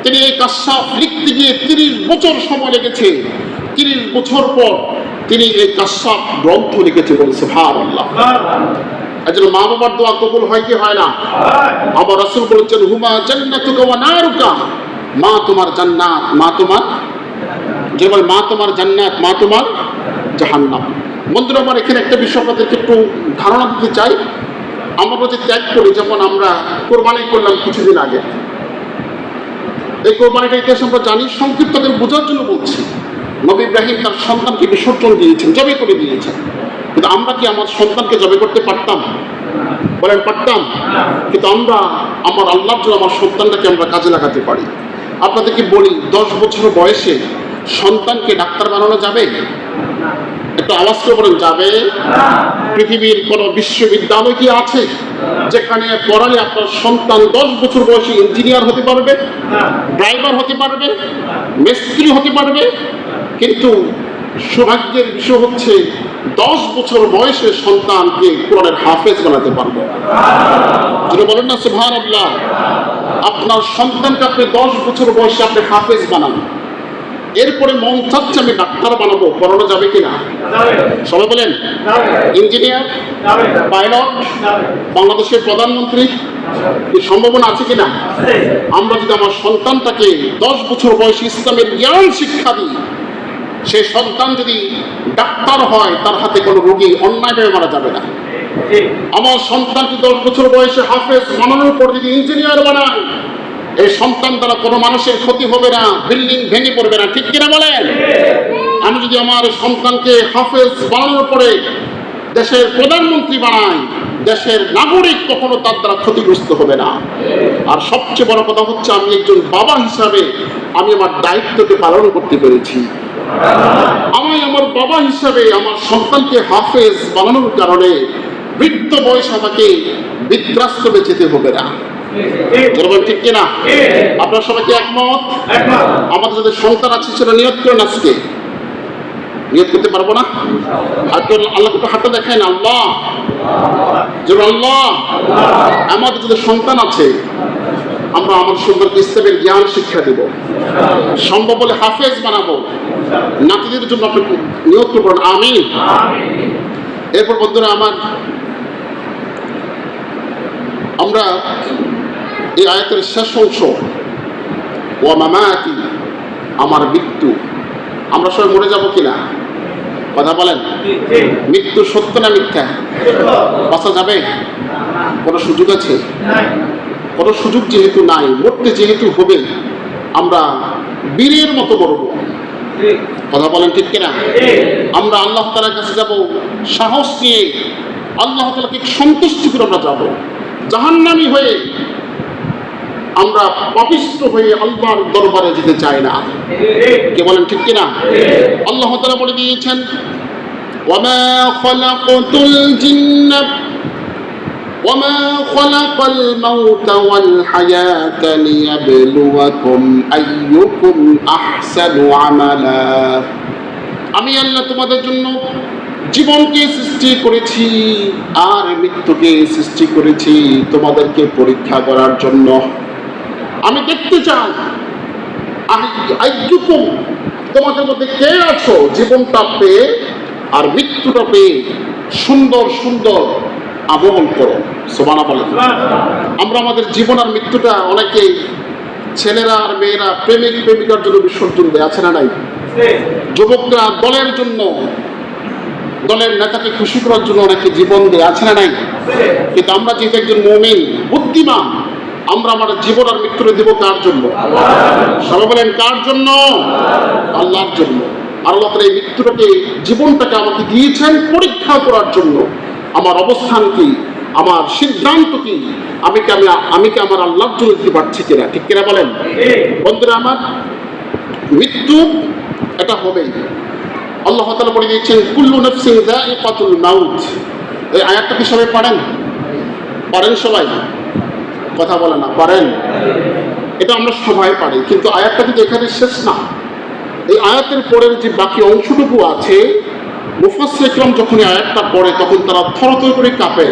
তিনি এই কাশশাফ লিখতে গিয়ে 30 বছর সময় লেগেছে। 30 বছর পর তিনি এই কাশশাফ গ্রন্থ লিখেছে। বলে সুবহানাল্লাহ। আজকে মা বাবার দোয়া কবুল হয় কি হয় না? আমার রাসূল বলেছেন, হুমা জান্নাতুকা ওয়া নারুকা, মা তোমার জান্নাত, মা তোমার, যে বলে মা তোমার জান্নাত, মা তোমার জাহান্নাম। বন্ধুরা আমার, এখানে একটা বিষয় আপনাদেরকে একটু ধারণা দিতে চাই। আমরা যে ত্যাগ করি, যেমন আমরা কোরবানি করলাম কিছুদিন আগে, এই কোরবানিটা ইতিহাস আমরা জানি, সংক্ষিপ্ত করে বোঝার জন্য বলছি। নবী ইব্রাহিম তার সন্তানকে বিসর্জন দিয়েছেন, জবে করে দিয়েছেন, কিন্তু আমরা কি আমার সন্তানকে জবে করতে পারতাম? বলেন পারতাম? কিন্তু আমরা আমার আল্লাহর জন্য আমার সন্তানটাকে আমরা কাজে লাগাতে পারি। আপনাদেরকে বলি, 10 বছর বয়সে সন্তানকে ডাক্তার বানানো যাবে? একটু আওয়াজ করে বলেন, যাবে? পৃথিবীর কোন বিশ্ববিদ্যালয় কি আছে যেখানে পড়ালে আপনার সন্তান 10 বছর বয়সে ইঞ্জিনিয়ার হতে পারবে, ড্রাইভার হতে পারবে, মিস্ত্রি হতে পারবে? কিন্তু সৌভাগ্যের বিষয় হচ্ছে 10 বছর বয়সে সন্তানকে কোরআনের হাফেজ বানাতে পারবো। যেটা বলেন না সুবহানাল্লাহ। আপনার সন্তানকে আপনি 10 বছর বয়সে আপনি হাফেজ বানান, এরপরে মন চাচ্ছে আমি ডাক্তার বানাবো, পড়ানো যাবে কিনা? সবাই বলেন। ইঞ্জিনিয়ার, পাইলট, বাংলাদেশের প্রধানমন্ত্রী, এই সম্ভাবনা আছে কিনা? আমরা যদি আমার সন্তানটাকে 10 বছর বয়সে ইসলামের জ্ঞান শিক্ষা দিই, সে সন্তান যদি ডাক্তার হয় তার হাতে কোনো রোগী অন্যায়ভাবে মারা যাবে না। আমার সন্তানকে 10 বছর বয়সে হাফেজ বানানোর পর যদি ইঞ্জিনিয়ার বানায়, এই সন্তান দ্বারা কোনো মানুষের ক্ষতি হবে না, বিল্ডিং ভেঙে পড়বে না। ঠিক কিনা বলেন? আমি যদি আমার সন্তানকে হাফেজ বানানোর পরে দেশের প্রধানমন্ত্রী বানাই, দেশের নাগরিক কখনো তার দ্বারা ক্ষতিগ্রস্ত হবে না। আর সবচেয়ে বড় কথা হচ্ছে আমি একজন বাবা হিসাবে আমি আমার দায়িত্বকে পালন করতে পেরেছি। আমি আমার বাবা হিসাবে আমার সন্তানকে হাফেজ বানানোর কারণে বৃদ্ধ বয়স আমাকে বৃদ্ধাশ্রমে যেতে হবে না। ঠিক কিনা? আপনার সবাইকে একমত? আমাদের যাদের সন্তান আছে সেটা নিয়ত করেন, আজকে নিয়ত করতে পারবো না? আল্লাহকে তো হাতটা দেখায় না, আল্লাহ আল্লাহ আমাদের যাদের সন্তান আছে আমরা আমার সন্তানকে ইসলামের জ্ঞান শিক্ষা দেব, সম্ভব বলে হাফেজ বানাবো। নাতিদের জন্য আপনি নিয়ত করবেন, আমিন। এরপর বন্ধুরা আমার, আমরা এই আয়াতের শেষ অংশ ওয়া মামাতি, আমার মৃত্যু, আমরা সবাই মরে যাব কিনা? কথা বলেন। মৃত্যু সত্য না মিথ্যা? বাঁচা যাবে? কোনো সুযোগ আছে? কোনো সুযোগ যেহেতু নাই, মরতে যেহেতু হবে, আমরা বীরের মতো মরব। কথা বলেন ঠিক কিনা? আমরা আল্লাহ তাআলার কাছে যাব সাহস নিয়ে, আল্লাহ তাআলাকে সন্তুষ্টি করে আমরা যাব। জাহান্নামী হয়ে, আমরা পাপিষ্ঠ হয়ে আল্লাহর দরবারে যেতে চাই না। কে বলেন ঠিক কিনা? আল্লাহ তাআলা বলে দিয়েছেন, ওয়ামা খালাকাতুল জিন্না ওয়ামা খালাকাল মাউতা ওয়াল হায়াতা লিয়াবলুয়াকুম আইয়ুকুম আহসানু আমালা। আমি আল্লাহ তোমাদের জন্য জীবনকে সৃষ্টি করেছি আর মৃত্যুকে সৃষ্টি করেছি তোমাদেরকে পরীক্ষা করার জন্য। আমি দেখতে চাই আইয়ুকুম, তোমাদের মধ্যে কে আছো জীবনটা পেয়ে আর মৃত্যুটা পেয়ে সুন্দর সুন্দর আমল করো। সুবহানাল্লাহ বলেন। আমরা আমাদের জীবন আর মৃত্যুটা অনেকে ছেলেরা আর মেয়েরা প্রেমিক প্রেমিকার জন্য বিসর্জন দেয়, আছে না নাই? যুবকরা দলের জন্য, দলের নেতাকে খুশি করার জন্য অনেকে জীবন দেয়, আছে না নাই? কিন্তু আমরা যেহেতু একজন মুমিন বুদ্ধিমান, আমরা আমাদের জীবন আর মৃত্যুরে দেব কার জন্য? সবাই বলেন কার জন্য? আল্লাহর জন্য। আল্লাহ তাআলা এই মৃত্যুটাকে, জীবনটাকে আমাকে দিয়েছেন পরীক্ষা করার জন্য। আমার অবস্থান কি, আমার সিদ্ধান্ত কি, আমি কি আমার আল্লাহর জন্য দিতে পারছি কিনা? ঠিক কিনা বলেন? বন্ধুরা আমার, মৃত্যু এটা হবেই। আল্লাহ তাআলা বলে দিয়েছেন কুল্লু নাফসিন যায়িকাতুল মাউত। এই আয়াতটা কি সবাই পড়েন? পড়েন সবাই? কথা বলে না, পারেন? এটা আমরা সবাই পারি, কিন্তু আয়াতটা কিন্তু এখানে শেষ না। এই আয়াতের পরের যে বাকি অংশটুকু আছে, মুফাসসির কিরাম যখন এই আয়াতটা পড়ে তখন তারা থরথর করে কাঁপে,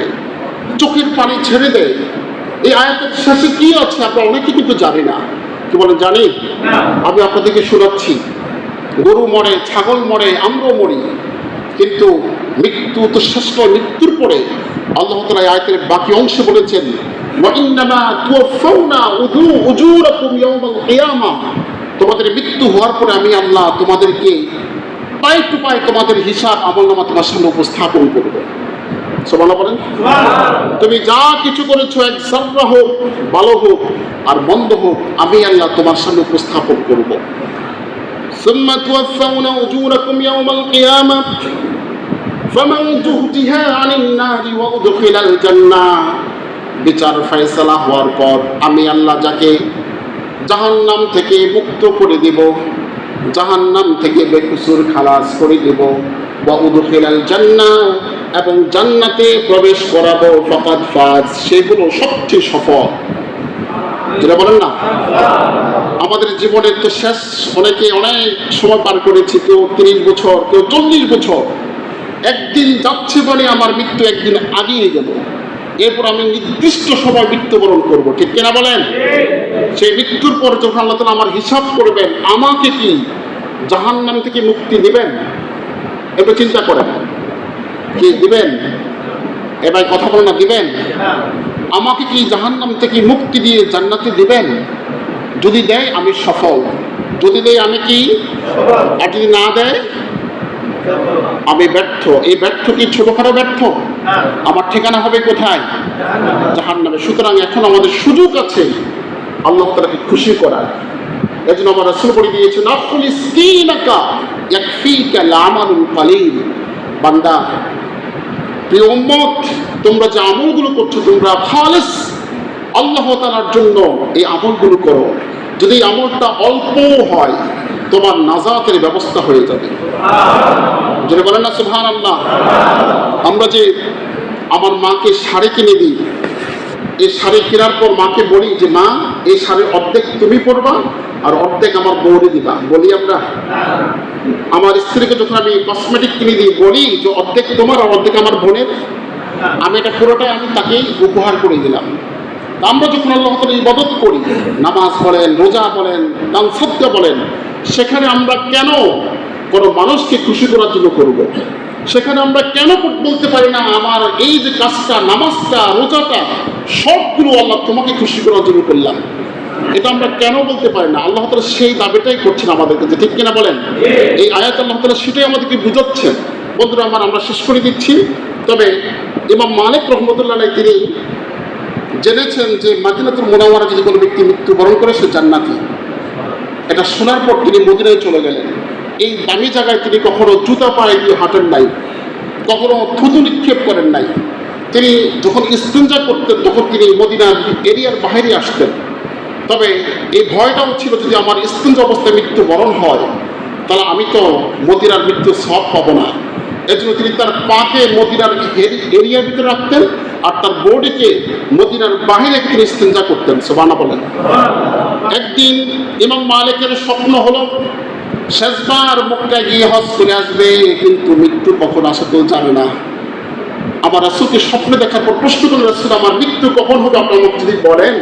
চোখের পানি ছেড়ে দেয়। এই আয়াতের শেষে কি আছে আমরা অনেকে কিন্তু জানি না। কি বলেন? জানি? আমি আপনাদেরকে শোনাচ্ছি। গরু মরে, ছাগল মরে, আমরাও মরি, কিন্তু মৃত্যু তো শেষ নয়। মৃত্যুর পরে আল্লাহ তাআলা আয়াতের বাকি অংশে বলেছেন, তোমাদের মৃত্যু হওয়ার পরে আমি আল্লাহ তোমাদেরকে পাই টু পাই তোমাদের হিসাব আমলনামা তোমার সামনে উপস্থাপন করবো। সুবহানাল্লাহ বলেন। তুমি যা কিছু করেছো, এক যাররা হোক, ভালো হোক আর মন্দ হোক, আমি আল্লাহ তোমার সামনে উপস্থাপন করবো। সুম্মা তুওয়াফাউনা উজুরাকুম ইয়াওমাল কিয়ামা ফামান যুহজিহা আনিন নারি ওয়া উদখিলাল জান্নাহ। বিচার ফয়সালা হওয়ার পর আমি আল্লাহ যাকে জাহান্নাম থেকে মুক্ত করে দেব, জাহান্নাম থেকে বেকসুর খালাস করে দেব, ওয়া উদখিলাল জান্নাহ, এবং জান্নাতে প্রবেশ করাবো, ফাকাদ ফাজ, সেগুলো সবচেয়ে সফল। যেটা বলেন না, আমাদের জীবনের তো শেষ, অনেকে অনেক সময় পার করেছি, কেউ 30 বছর, কেউ 40 বছর। একদিন যাচ্ছে মানে আমার মৃত্যু একদিন আগিয়ে গেল, এরপর আমি নির্দিষ্ট সময় মৃত্যুবরণ করব, ঠিক কিনা বলেন? সেই মৃত্যুর পর যখন আল্লাহ তাআলা আমার হিসাব করবেন, আমাকে কি জাহান্নাম থেকে মুক্তি দিবেন? একটু চিন্তা করেন, কি দিবেন? এবার কথা বলেন না, দিবেন? আমাকে কি জাহান্নাম থেকে মুক্তি দিয়ে জান্নাতে দিবেন? যদি দেয় আমি সফল, যদি দেয় আমি কি, আর যদি না দেয় আমি ব্যর্থ। এই ব্যর্থ কি ছোটখাটো ব্যর্থ? আমার ঠিকানা হবে কোথায়? জাহান্নামে। সুতরাং এখন আমাদের সুযোগ আছে আল্লাহ তাআলাকে খুশি করার। এজন্য আমার রাসূল বলে দিয়েছেন, আখলিস দীনাকা ইয়াকফিকা আল-আমালুল কালিল। বান্দা, প্রিয় উম্মত, তোমরা যে আমলগুলো করছো তোমরা খালিস আল্লাহ তাআলার জন্য এই আমলগুলো করো। যদি এই আমলটা অল্প হয় তোমার নাজাতের ব্যবস্থা হয়ে যাবে। যদি বলেন না সুবহানাল্লাহ। আমরা যে আমার মাকে শাড়ি কিনে দিই, এই শাড়ি কেনার পর মাকে বলি যে মা, এই শাড়ির অর্ধেক তুমি পরবা আর অর্ধেক আমার বউরে দিবা, বলি আমরা? আমার স্ত্রীকে যখন আমি কসমেটিক কিনে দিই বলি যে অর্ধেক তোমার আর অর্ধেক আমার বোনের, আমি এটা পুরোটাই আমি তাকে উপহার করে দিলাম। আমরা যখন আল্লাহ তাআলার ইবাদত করি, নামাজ বলেন, রোজা বলেন, দান সদকা বলেন, সেখানে আমরা কেন কোনো মানুষকে খুশি করার জন্য করব? সেখানে আমরা কেন বলতে পারি না আমার এই যে কাজটা, নামাজটা, রোজাটা সবগুলো আল্লাহ তোমাকে খুশি করার জন্য করলাম? এটা আমরা কেন বলতে পারি না? আল্লাহ তাআলা সেই দাবিটাই করছেন আমাদেরকে, যে ঠিক কিনা বলেন? এই আয়াত আল্লাহ তাআলা সেটাই আমাদেরকে বুঝাচ্ছেন। বন্ধুরা আমার, আমরা শেষ করে দিচ্ছি। তবে ইমাম মালিক রাহমাতুল্লাহ আলাইহি তিনি জেনেছেন যে মদিনাতুল মুনাওয়ারা যদি কোনো ব্যক্তি মৃত্যুবরণ করে সে জান্নাতি। এটা শোনার পর তিনি মদিনায় চলে গেলেন। এই দামি জায়গায় তিনি কখনো জুতা পায়ে দিয়ে হাঁটেন নাই, কখনো থুতু নিক্ষেপ করেন নাই। তিনি যখন ইস্তিনজা করতেন তখন তিনি মদিনার এরিয়ার বাইরে আসতেন। তবে এই ভয়টাও ছিল, যদি আমার ইস্তিনজা অবস্থায় মৃত্যুবরণ হয় তাহলে আমি তো মদিনার মৃত্যুর সওয়াব পাবো না। এজন্য তিনি তার পাকে মদিনার এরিয়ার ভিতরে রাখতেন আর তার বডিকে মদিনার বাইরে তিনি ইস্তিনজা করতেন। সুবহানাল্লাহ বলেন। একদিন ইমাম মালিকের স্বপ্ন হলো শেষবার মক্কা গিয়ে হজ করে আসবে, কিন্তু মৃত্যু কখন আসে তো জানে না। আমার রাসূলকে স্বপ্নে দেখার পর প্রশ্ন করলেন, রাসূল আমার মৃত্যু কখন হবে আপনি আমাকে যদি বলেন,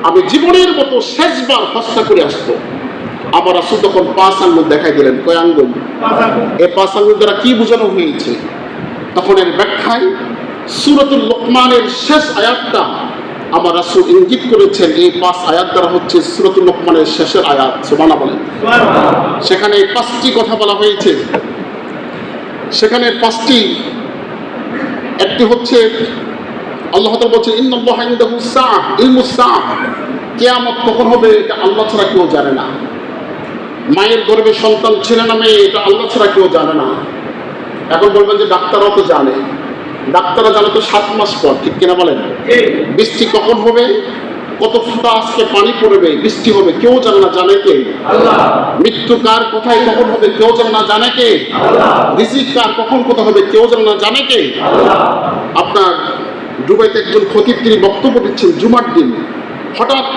আমি জীবনের মতো শেষবার হজটা করে আসবো। আমার রাসূল তখন 5 আঙ্গুল দেখাই দিলেন। কয় আঙ্গুল? এই 5 আঙ্গুল দ্বারা কি বোঝানো হয়েছে? তখন এর ব্যাখ্যায় সূরাতুল লোকমানের শেষ আয়াতটা আমার রাসূল ইঙ্গিত করেছেন, এই 5 আয়াত দ্বারা হচ্ছে সূরাতুল লোকমানের শেষের আয়াত। সুবহানাল্লাহ বলেন। সেখানে 5টি কথা বলা হয়েছে। সেখানে 5টি, একটি হচ্ছে আল্লাহ তাআলা বলছেন ইন্নাল্লাহা ইনদাহু সাআহ ইলমুস সাআহ, কিয়ামত কখন হবে এটা আল্লাহ ছাড়া কেউ জানে না। মায়ের গর্ভে সন্তান ছেলে না মেয়ে এটা আল্লাহ ছাড়া কেউ জানে না। এখন বলবেন যে ডাক্তাররাও তো জানে, ডাক্তাররা জানে তো 7 মাস পর, ঠিক কিনা বলেন? বৃষ্টি কখন হবে, কত ফোঁটা আজকে পানি পড়বে, বৃষ্টি হবে, কেউ জানে না, জানে কে? আল্লাহ। মৃত্যু কার কোথায় কখন হবে কেউ জানে না, জানে কে? আল্লাহ। রিজিক কার কখন কোথায় হবে কেউ জানে না, জানে কে? আল্লাহ। আপনার দুবাইতে একজন খতিব তিনি বক্তব্য দিচ্ছেন জুমার দিন, হঠাৎ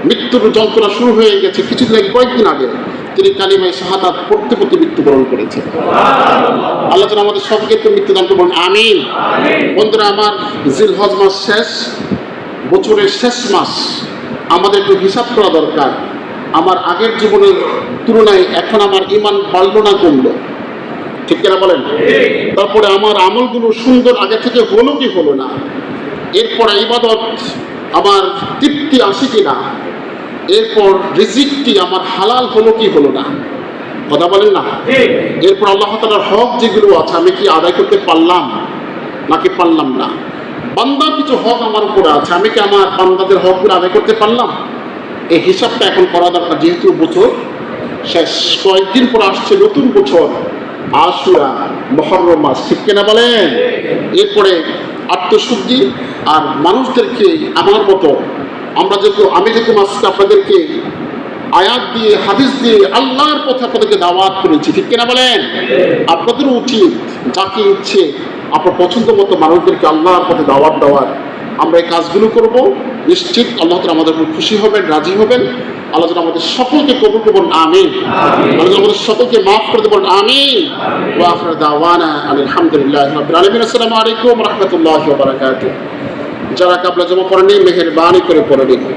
মৃত্যুর যন্ত্রণা শুরু হয়ে গেছে। কিছুদিন আগে, কয়েকদিন আগে তিনি কালিমায়ে শাহাদাত পড়তে পড়তে মৃত্যুবরণ করেছেন। আল্লাহ যেন আমাদের সবকে মৃত্যুদান করবেন, আমিন। বন্ধুরা আমার, জিলহজ মাস শেষ, বছরের শেষ মাস, আমাদের একটু হিসাব করা দরকার। আমার আগের জীবনের তুলনায় এখন আমার ঈমান বাড়লো না কমলো, ঠিক কিনা বলেন? তারপরে আমার আমলগুলো সুন্দর আগে থেকে হলো কি হলো না, এরপরে ইবাদত আমার তৃপ্তি আসে কিনা, এরপর রিজিকটি আমার হালাল হলো কি হলো না, কথা বলেন না? এরপর আল্লাহ তাআলার হক যেগুলো আছে আমি কি আদায় করতে পারলাম নাকি পারলাম না? বান্দার কিছু হক আমার উপরে আছে, আমি কি আমার বান্দাদের হকগুলো আদায় করতে পারলাম? এই হিসাবটা এখন করা দরকার। যেহেতু বছর শেষ, কয়েকদিন পর আসছে নতুন বছর, আশুরা, মুহররম মাস, ঠিক কিনা বলেন? এরপরে আত্মশুদ্ধি আর মানুষদেরকে আমার মতো আমি যেরকম আজকে আপনাদেরকে আয়াত দিয়ে হাদিস দিয়ে আল্লাহর পথে আপনাদেরকে দাওয়াত করেছি, ঠিক কিনা বলেন? আপনাদেরও উচিত যাকে ইচ্ছে আপনার পছন্দ মতো মানুষদেরকে আল্লাহর পথে দাওয়াত দেওয়ার। আমরা এই কাজগুলো করব। নিশ্চিত আল্লাহ তাআলা আমাদের উপর খুশি হবেন, রাজি হবেন। আল্লাহ যেন আমাদের সকলকে কবুল করবেন, আমিন। আল্লাহ যেন আমাদের সকলকে মাফ করে দেবেন, আমিন। ওয়া আখিরু দাওয়ানা আলহামদুলিল্লাহি রাব্বিল আলামিন। আসসালামু আলাইকুম ওয়া রাহমাতুল্লাহি ওয়া বারাকাতুহু। যারা কাবলা জমা পড়েনি মেহেরবানি করে পড়ে নিন।